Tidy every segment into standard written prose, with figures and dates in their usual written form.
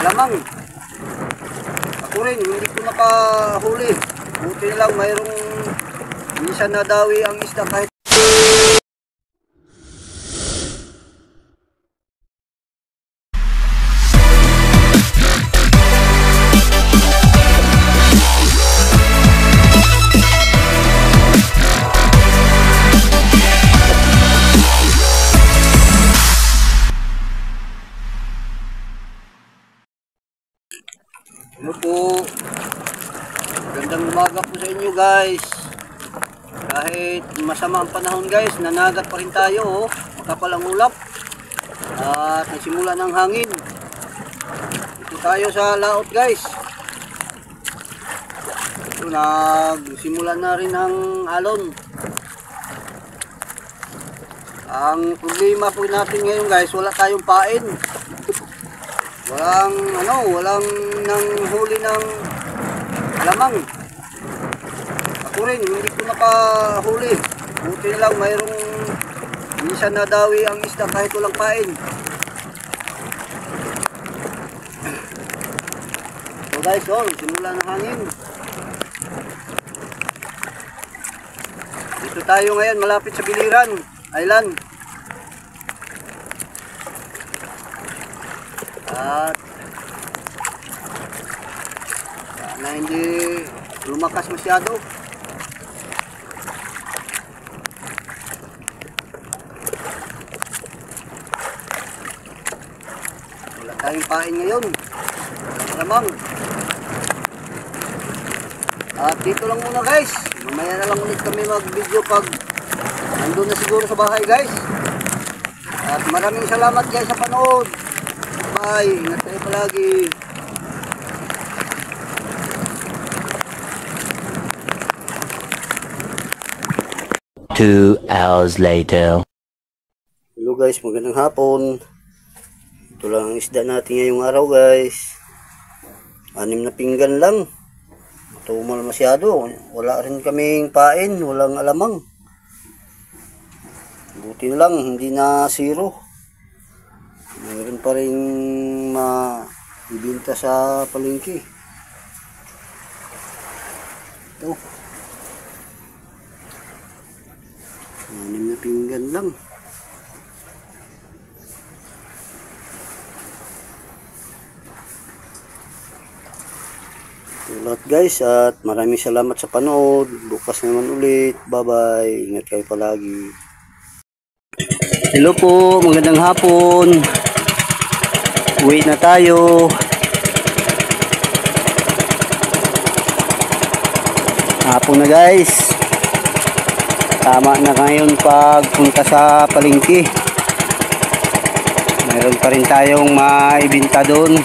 alamang. Ako rin, hindi ko nakahuli. Buti na lang mayroong minsan nadawi ang isda kahit. Hello po, gandang umaga po sa inyo guys. Kahit masama ang panahon guys, nanagat pa rin tayo, makapal ang ulap at nagsimula ng hangin. Ito tayo sa laot guys. Ito, nagsimula na rin ang alon. Ang problema po natin ngayon guys, wala tayong pain. Walang nang huli ng alamang. Ako rin, hindi ko nakahuli. Buti na lang mayroong minsan nadawi ang isda kahit walang pain. So guys, simula ng hangin. Dito tayo ngayon malapit sa Biliran Island. At sana hindi lumakas masyado. Wala tayong pain ngayon, lamang. At dito lang muna guys, mamaya na lang ulit kami mag video pag nandun na siguro sa bahay guys. At maraming salamat guys sa panood. Bye, ingat kayo palagi. 2 hours later. Hello guys, magandang hapon. Ito lang ang isda natin ngayong araw guys. 6 na pinggan lang. Tumal masyado. Wala rin kaming pain, walang alamang. Buti na lang, hindi na zero. Mayroon pa rin maibinta sa palengke. Ito. 6 na pinggan lang. Ito lahat guys, at maraming salamat sa panood. Bukas naman ulit. Bye bye. Ingat kayo palagi. Hello po, magandang hapon. Uwi na tayo. Hapon na guys. Tama na ngayon pagpunta sa palengke. Mayroon pa rin tayong maibinta doon.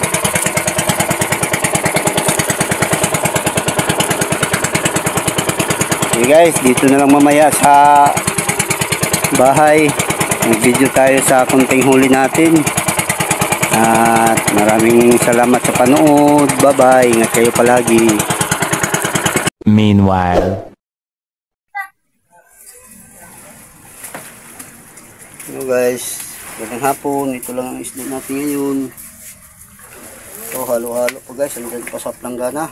Okay guys, dito na lang mamaya sa bahay. Mag-video tayo sa konting huli natin. At maraming salamat sa panood. Bye bye. Ingat kayo palagi. Meanwhile. Hello guys. Magandang hapon. Ito lang ang isda natin ngayon. Ito halo-halo po guys. Andyan pa sa planggana.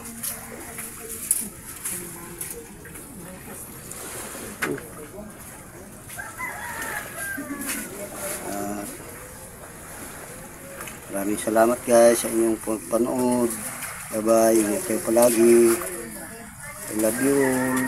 Maraming salamat guys sa inyong panood. Bye bye. Ingat kayo palagi. I love you all.